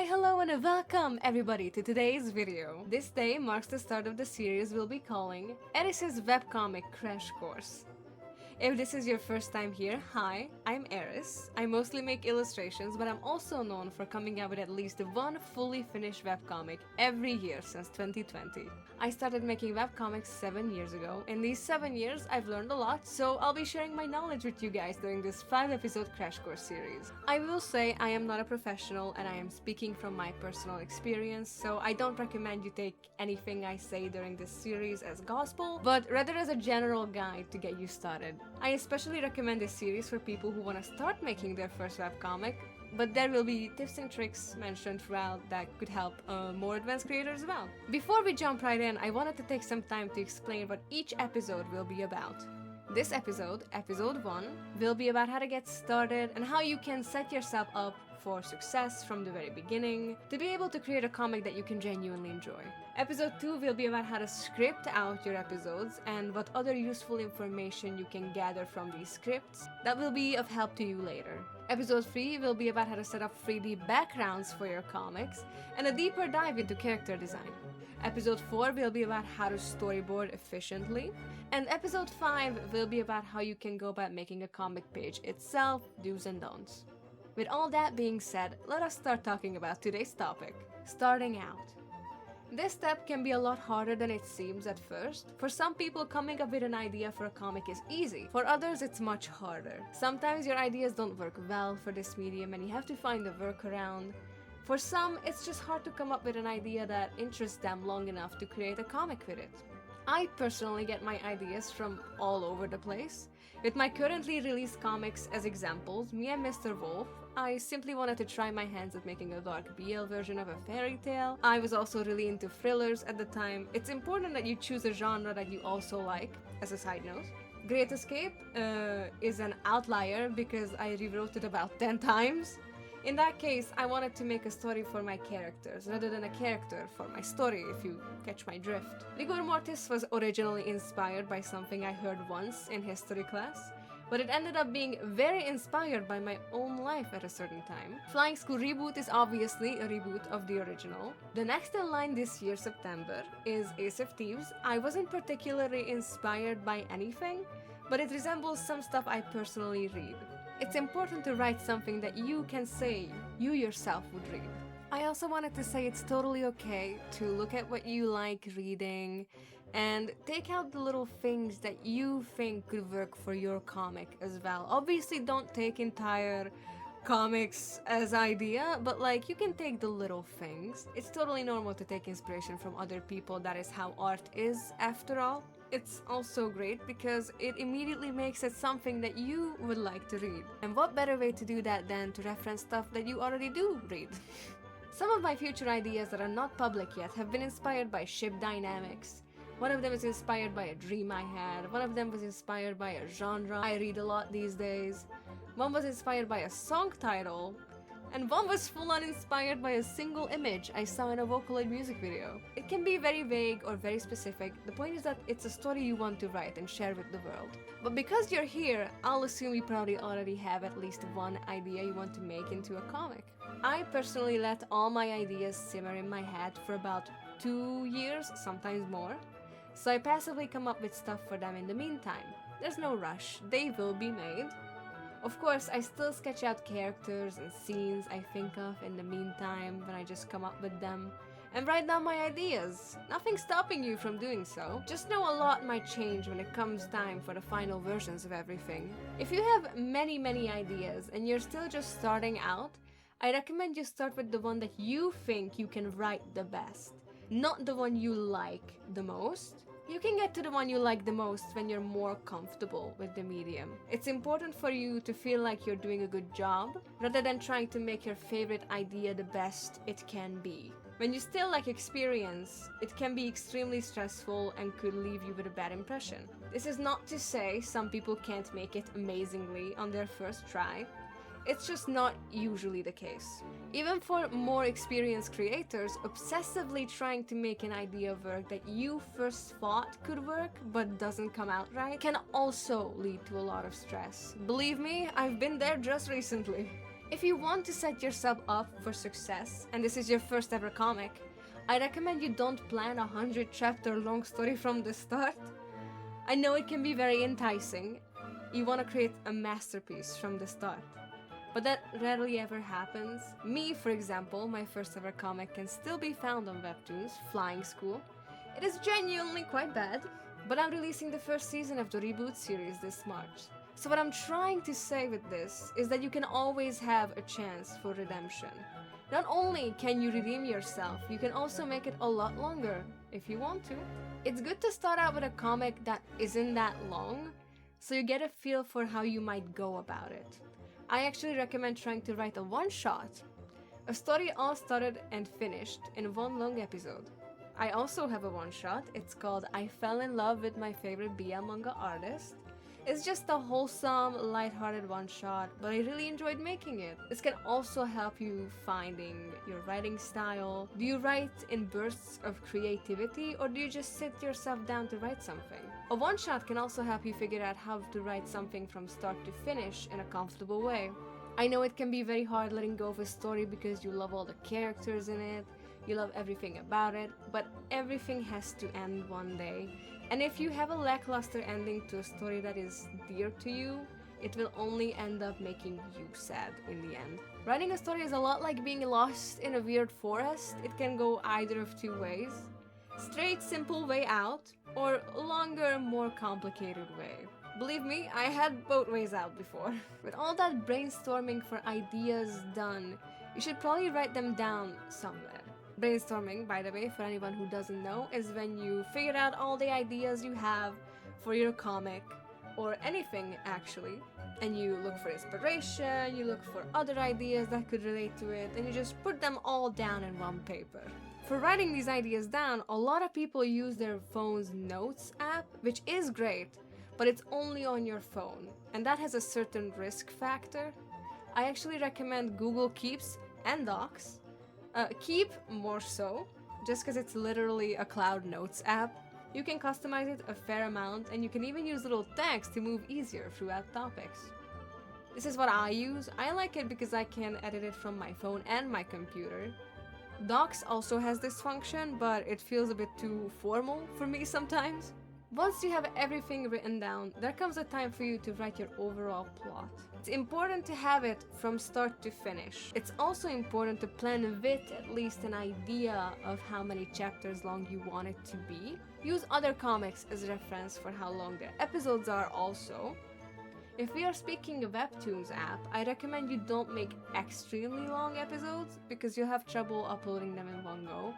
Hi, hello, and welcome everybody to today's video. This day marks the start of the series we'll be calling Eriss's Webcomic Crash Course. If this is your first time here, hi, I'm Eriss. I mostly make illustrations, but I'm also known for coming out with at least one fully finished webcomic every year since 2020. I started making webcomics 7 years ago. In these 7 years, I've learned a lot, so I'll be sharing my knowledge with you guys during this 5-episode Crash Course series. I will say I am not a professional and I am speaking from my personal experience, so I don't recommend you take anything I say during this series as gospel, but rather as a general guide to get you started. I especially recommend this series for people who want to start making their first webcomic, but there will be tips and tricks mentioned throughout that could help more advanced creators as well. Before we jump right in, I wanted to take some time to explain what each episode will be about. This episode, episode 1, will be about how to get started and how you can set yourself up for success from the very beginning to be able to create a comic that you can genuinely enjoy. Episode 2 will be about how to script out your episodes and what other useful information you can gather from these scripts that will be of help to you later. Episode 3 will be about how to set up 3D backgrounds for your comics and a deeper dive into character design. Episode 4 will be about how to storyboard efficiently, and episode 5 will be about how you can go about making a comic page itself, do's and don'ts. With all that being said, let us start talking about today's topic, starting out. This step can be a lot harder than it seems at first. For some people, coming up with an idea for a comic is easy. For others, it's much harder. Sometimes your ideas don't work well for this medium and you have to find a workaround. For some, it's just hard to come up with an idea that interests them long enough to create a comic with it. I personally get my ideas from all over the place. With my currently released comics as examples, me and Mr. Wolf, I simply wanted to try my hands at making a dark BL version of a fairy tale. I was also really into thrillers at the time. It's important that you choose a genre that you also like, as a side note. Great Escape is an outlier because I rewrote it about 10 times. In that case, I wanted to make a story for my characters, rather than a character for my story, if you catch my drift. Rigor Mortis was originally inspired by something I heard once in history class, but it ended up being very inspired by my own life at a certain time. Flying School Reboot is obviously a reboot of the original. The next in line this year, September, is Ace of Thieves. I wasn't particularly inspired by anything, but it resembles some stuff I personally read. It's important to write something that you can say you yourself would read. I also wanted to say it's totally okay to look at what you like reading and take out the little things that you think could work for your comic as well. Obviously, don't take entire comics as idea, but like you can take the little things. It's totally normal to take inspiration from other people. That is how art is, after all. It's also great because it immediately makes it something that you would like to read. And what better way to do that than to reference stuff that you already do read? Some of my future ideas that are not public yet have been inspired by ship dynamics. One of them is inspired by a dream I had. One of them was inspired by a genre I read a lot these days. One was inspired by a song title. And one was full-on inspired by a single image I saw in a Vocaloid music video. It can be very vague or very specific. The point is that it's a story you want to write and share with the world. But because you're here, I'll assume you probably already have at least one idea you want to make into a comic. I personally let all my ideas simmer in my head for about 2 years, sometimes more. So I passively come up with stuff for them in the meantime. There's no rush, they will be made. Of course, I still sketch out characters and scenes I think of in the meantime when I just come up with them, and write down my ideas. Nothing stopping you from doing so. Just know a lot might change when it comes time for the final versions of everything. If you have many ideas and you're still just starting out, I recommend you start with the one that you think you can write the best, not the one you like the most. You can get to the one you like the most when you're more comfortable with the medium. It's important for you to feel like you're doing a good job, rather than trying to make your favorite idea the best it can be. When you still lack experience, it can be extremely stressful and could leave you with a bad impression. This is not to say some people can't make it amazingly on their first try. It's just not usually the case. Even for more experienced creators, obsessively trying to make an idea work that you first thought could work but doesn't come out right can also lead to a lot of stress. Believe me, I've been there just recently. If you want to set yourself up for success, and this is your first ever comic, I recommend you don't plan a 100-chapter long story from the start. I know it can be very enticing. You want to create a masterpiece from the start. But that rarely ever happens. Me, for example, my first ever comic can still be found on Webtoons, Flying School. It is genuinely quite bad, but I'm releasing the first season of the reboot series this March. So what I'm trying to say with this is that you can always have a chance for redemption. Not only can you redeem yourself, you can also make it a lot longer if you want to. It's good to start out with a comic that isn't that long, so you get a feel for how you might go about it. I actually recommend trying to write a one-shot, a story all started and finished in one long episode. I also have a one-shot. It's called I Fell in Love with My Favorite BL Manga Artist. It's just a wholesome, lighthearted one-shot, but I really enjoyed making it. This can also help you finding your writing style. Do you write in bursts of creativity, or do you just sit yourself down to write something? A one-shot can also help you figure out how to write something from start to finish in a comfortable way. I know it can be very hard letting go of a story because you love all the characters in it, you love everything about it, but everything has to end one day. And if you have a lackluster ending to a story that is dear to you, it will only end up making you sad in the end. Writing a story is a lot like being lost in a weird forest. It can go either of two ways. Straight, simple way out, or longer, more complicated way. Believe me, I had both ways out before. With all that brainstorming for ideas done, you should probably write them down somewhere. Brainstorming, by the way, for anyone who doesn't know, is when you figure out all the ideas you have for your comic, or anything actually, and you look for inspiration, you look for other ideas that could relate to it, and you just put them all down in one paper. For writing these ideas down, a lot of people use their phone's Notes app, which is great, but it's only on your phone, and that has a certain risk factor. I actually recommend Google Keeps and Docs. Keep more so, just because it's literally a cloud notes app. You can customize it a fair amount, and you can even use little tags to move easier throughout topics. This is what I use. I like it because I can edit it from my phone and my computer. Docs also has this function, but it feels a bit too formal for me sometimes. Once you have everything written down, there comes a time for you to write your overall plot. It's important to have it from start to finish. It's also important to plan with at least an idea of how many chapters long you want it to be. Use other comics as reference for how long their episodes are also. If we are speaking of Webtoons app, I recommend you don't make extremely long episodes because you'll have trouble uploading them in one go.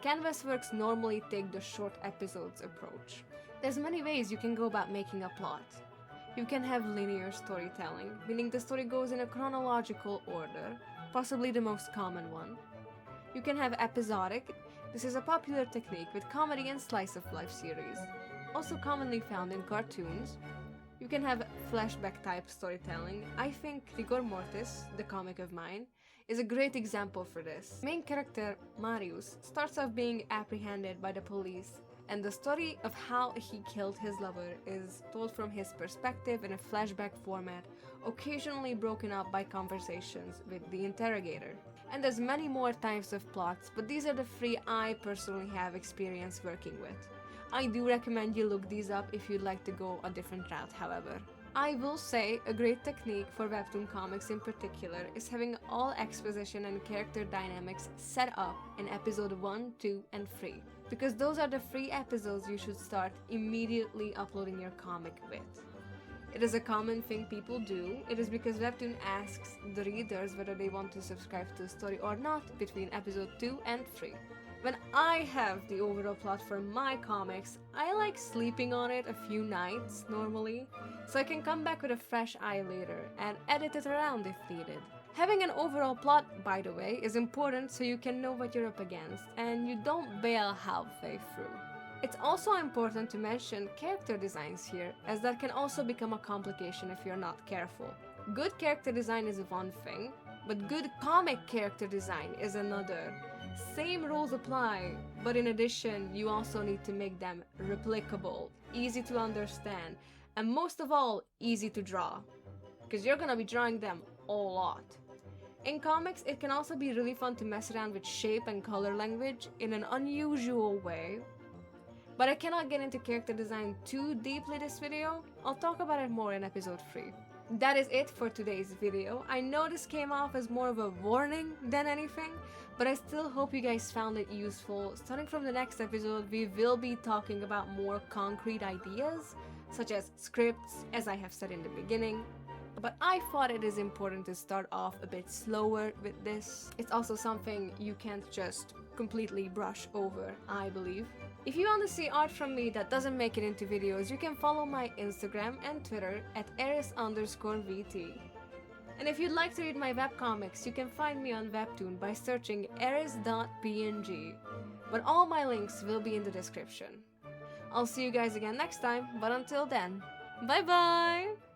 Canvasworks normally take the short episodes approach. There's many ways you can go about making a plot. You can have linear storytelling, meaning the story goes in a chronological order, possibly the most common one. You can have episodic. This is a popular technique with comedy and slice of life series, also commonly found in cartoons. You can have flashback type storytelling. I think Rigor Mortis, the comic of mine, is a great example for this. Main character, Marius, starts off being apprehended by the police, and the story of how he killed his lover is told from his perspective in a flashback format, occasionally broken up by conversations with the interrogator. And there's many more types of plots, but these are the three I personally have experience working with. I do recommend you look these up if you'd like to go a different route, however. I will say a great technique for webtoon comics in particular is having all exposition and character dynamics set up in episode 1, 2, and 3, because those are the 3 episodes you should start immediately uploading your comic with. It is a common thing people do. It is because Webtoon asks the readers whether they want to subscribe to the story or not between episode 2 and 3. When I have the overall plot for my comics, I like sleeping on it a few nights normally, so I can come back with a fresh eye later and edit it around if needed. Having an overall plot, by the way, is important so you can know what you're up against and you don't bail halfway through. It's also important to mention character designs here, as that can also become a complication if you're not careful. Good character design is one thing, but good comic character design is another. Same rules apply, but in addition, you also need to make them replicable, easy to understand, and most of all, easy to draw, because you're gonna be drawing them a lot. In comics, it can also be really fun to mess around with shape and color language in an unusual way. But I cannot get into character design too deeply this video. I'll talk about it more in episode 3. That is it for today's video. I know this came off as more of a warning than anything, but I still hope you guys found it useful. Starting from the next episode, we will be talking about more concrete ideas, such as scripts, as I have said in the beginning. But I thought it is important to start off a bit slower with this. It's also something you can't just completely brush over, I believe. If you want to see art from me that doesn't make it into videos, you can follow my Instagram and Twitter at Eriss_VT. And if you'd like to read my webcomics, you can find me on Webtoon by searching Eriss.png. But all my links will be in the description. I'll see you guys again next time, but until then, bye bye!